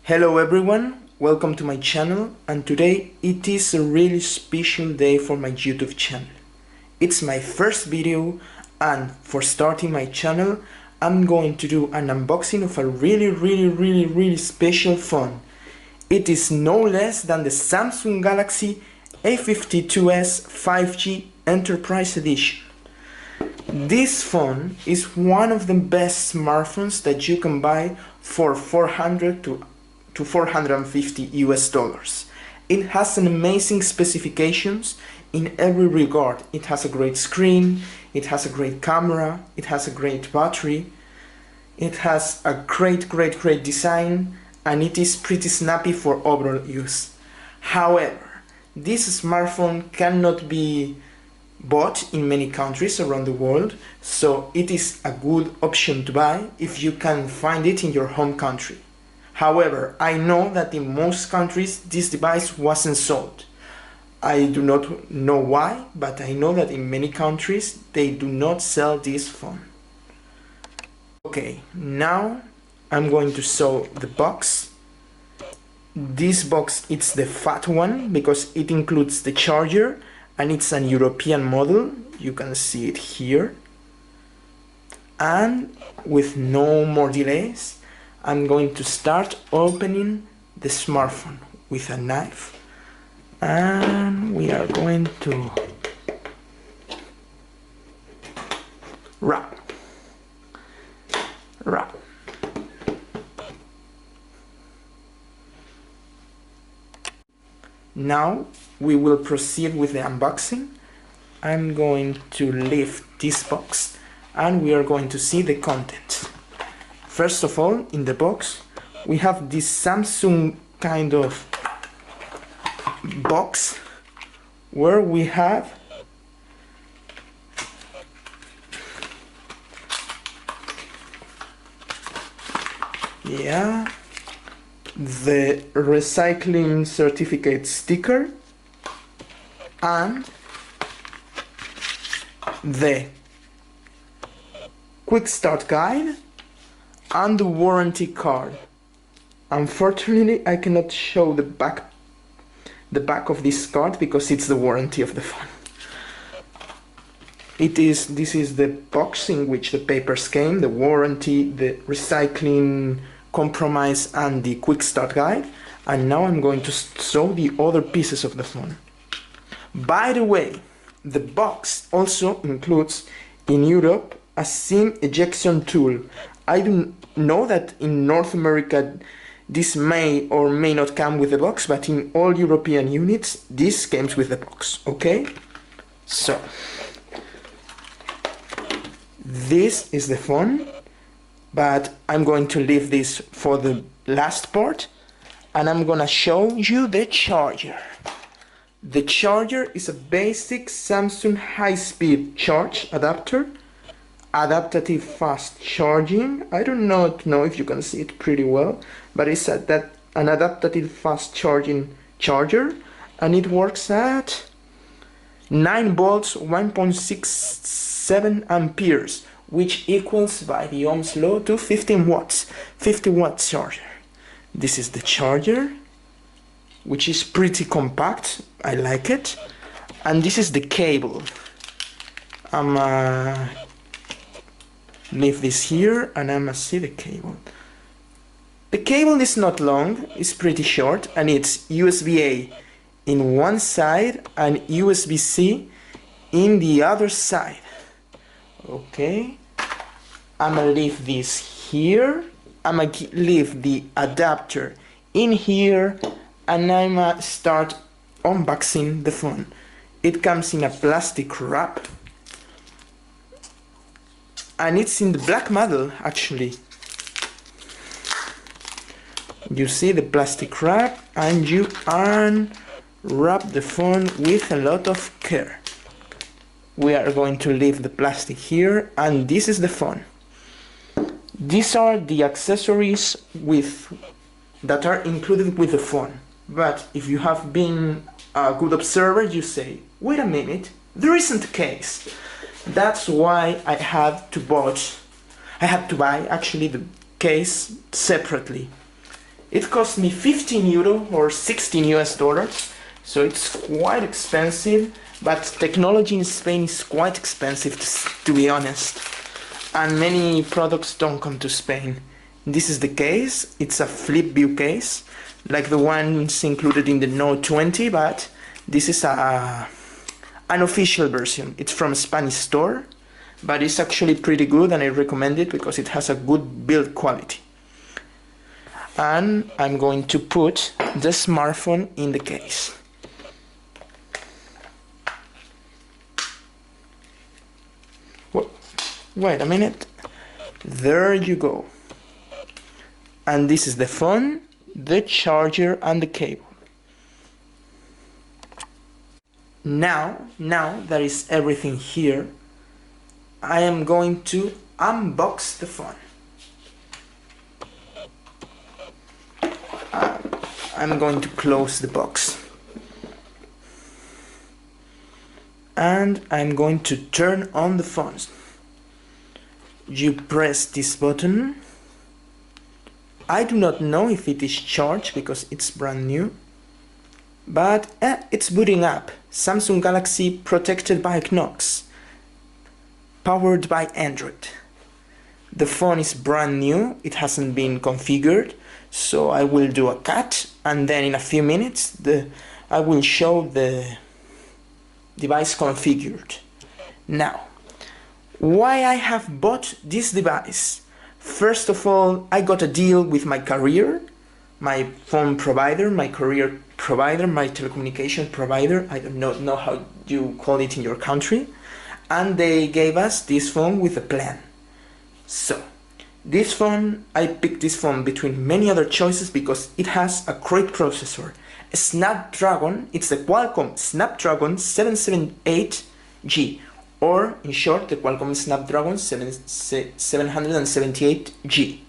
Hello everyone, welcome to my channel, and today it is a really special day for my YouTube channel. It's my first video, and for starting my channel I'm going to do an unboxing of a really special phone. It is no less than the Samsung Galaxy A52s 5G Enterprise Edition. This phone is one of the best smartphones that you can buy for 400 to 450 US dollars. It has an amazing specifications in every regard. It has a great screen, it has a great camera, it has a great battery, it has a great design, and it is pretty snappy for overall use. However, this smartphone cannot be bought in many countries around the world, so it is a good option to buy if you can find it in your home country. However, I know that in most countries this device wasn't sold. I do not know why, but I know that in many countries they do not sell this phone. Okay, now I'm going to show the box. This box, it's the fat one because it includes the charger, and it's an European model. You can see it here. And with no more delays, I'm going to start opening the smartphone with a knife, and we are going to wrap. Now we will proceed with the unboxing. I'm going to lift this box and we are going to see the contents. First of all, in the box we have this Samsung kind of box where we have the recycling certificate sticker and the quick start guide and the warranty card. Unfortunately, I cannot show the back of this card because it's the warranty of the phone. This is the box in which the papers came, the warranty, the recycling compromise and the quick start guide. And now I'm going to show the other pieces of the phone. By the way, the box also includes in Europe a SIM ejection tool. I do know that in North America this may or may not come with the box, but in all European units this comes with the box, okay? So this is the phone, but I'm going to leave this for the last part, and I'm gonna show you the charger. The charger is a basic Samsung high-speed charge adapter, adaptive fast charging. I do not know if you can see it pretty well, but it's an adaptive fast charging charger, and it works at 9 volts 1.67 amperes, which equals by the Ohm's law to 15 watts, 50 watt charger. This is the charger, which is pretty compact. I like it. And this is the cable. Leave this here and I'm gonna see the cable. The cable is not long, it's pretty short, and it's USB-A in one side and USB-C in the other side. Okay, I'm gonna leave this here. I'm gonna leave the adapter in here, and I'm gonna start unboxing the phone. It comes in a plastic wrap, and it's in the black model actually. You see the plastic wrap, and you unwrap the phone with a lot of care. We are going to leave the plastic here, and this is the phone. These are the accessories that are included with the phone. But if you have been a good observer, you say, wait a minute, there isn't a case. That's why I had to buy actually the case separately. It cost me 15 euro or 16 US dollars, so it's quite expensive, but technology in Spain is quite expensive to be honest, and many products don't come to Spain. This is the case. It's a flip view case, like the ones included in the Note 20, but this is an official version. It's from a Spanish store, but it's actually pretty good and I recommend it because it has a good build quality. And I'm going to put the smartphone in the case. Wait a minute. There you go. And this is the phone, the charger and the cable. Now that is everything here, I am going to unbox the phone. I'm going to close the box. And I'm going to turn on the phone. You press this button. I do not know if it is charged because it's brand new. But it's booting up. Samsung Galaxy protected by Knox. Powered by Android. The phone is brand new. It hasn't been configured. So I will do a cut and then in a few minutes I will show the device configured. Now, why I have bought this device? First of all, I got a deal with my career, my phone provider, my career provider, my telecommunication provider, I don't know how you call it in your country, and they gave us this phone with a plan. So, this phone, I picked this phone between many other choices because it has a great processor. A Snapdragon, it's the Qualcomm Snapdragon 778G, or in short, the Qualcomm Snapdragon 778G.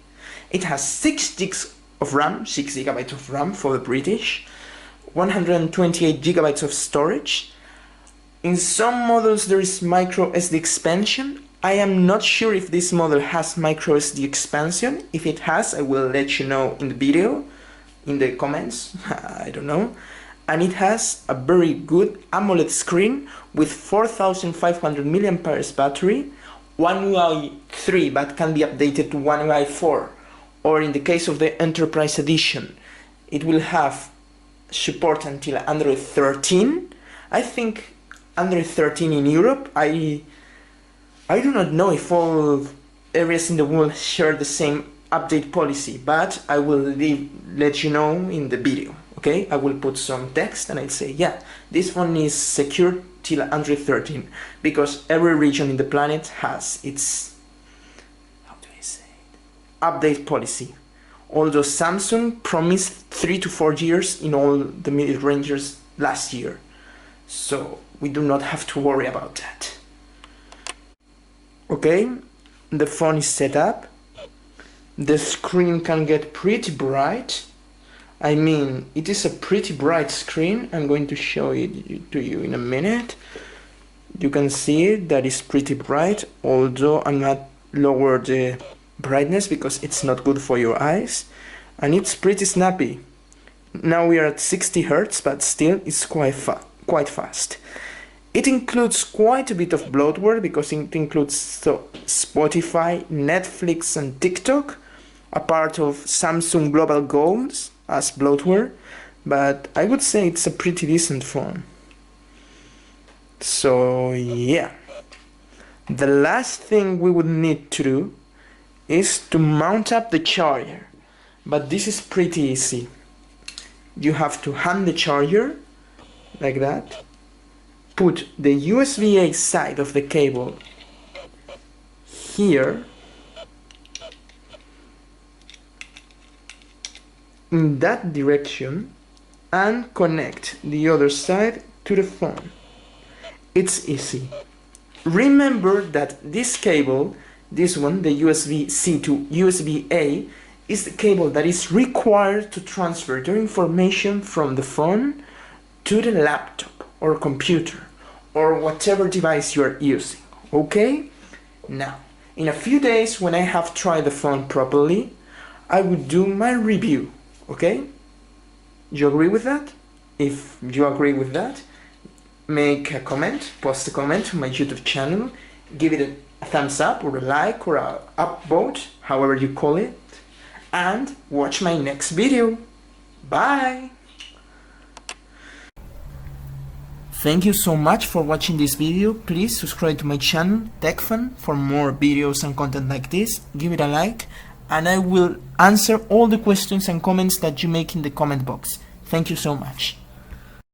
It has 6 gigs of RAM, 6 gigabytes of RAM for the British, 128 gigabytes of storage. In some models there is micro SD expansion. I am not sure if this model has micro SD expansion. If it has, I will let you know in the video, in the comments, I don't know. And it has a very good AMOLED screen with 4500 mAh battery, One UI 3 but can be updated to One UI 4, or in the case of the Enterprise Edition, it will have support until Android 13. I think Android 13 in Europe, I do not know if all areas in the world share the same update policy, but I will let you know in the video, okay? I will put some text and I'll say, yeah, this one is secured till Android 13, because every region in the planet has its, how do I say it, update policy. Although Samsung promised 3 to 4 years in all the mid-rangers last year, so we do not have to worry about that. Okay, the phone is set up. The screen can get pretty bright. I mean, it is a pretty bright screen. I'm going to show it to you in a minute. You can see it, that is pretty bright, although I'm not lower the brightness because it's not good for your eyes. And it's pretty snappy. Now we are at 60 Hz, but still it's quite fast. It includes quite a bit of bloatware because it includes Spotify, Netflix and TikTok, a part of Samsung Global Goals as bloatware, but I would say it's a pretty decent phone. So yeah, the last thing we would need to do is to mount up the charger, but this is pretty easy. You have to hand the charger like that. Put the USB-A side of the cable here in that direction and connect the other side to the phone. It's easy. Remember that this cable, this one, the USB-C to USB-A, is the cable that is required to transfer your information from the phone to the laptop or computer or whatever device you are using, okay? Now, in a few days when I have tried the phone properly, I will do my review Okay? You agree with that? If you agree with that, make a comment, post a comment to my YouTube channel, give it a thumbs up or a like or a upvote, however you call it, and watch my next video. Bye! Thank you so much for watching this video. Please subscribe to my channel, TechFun, for more videos and content like this. Give it a like, and I will answer all the questions and comments that you make in the comment box. Thank you so much.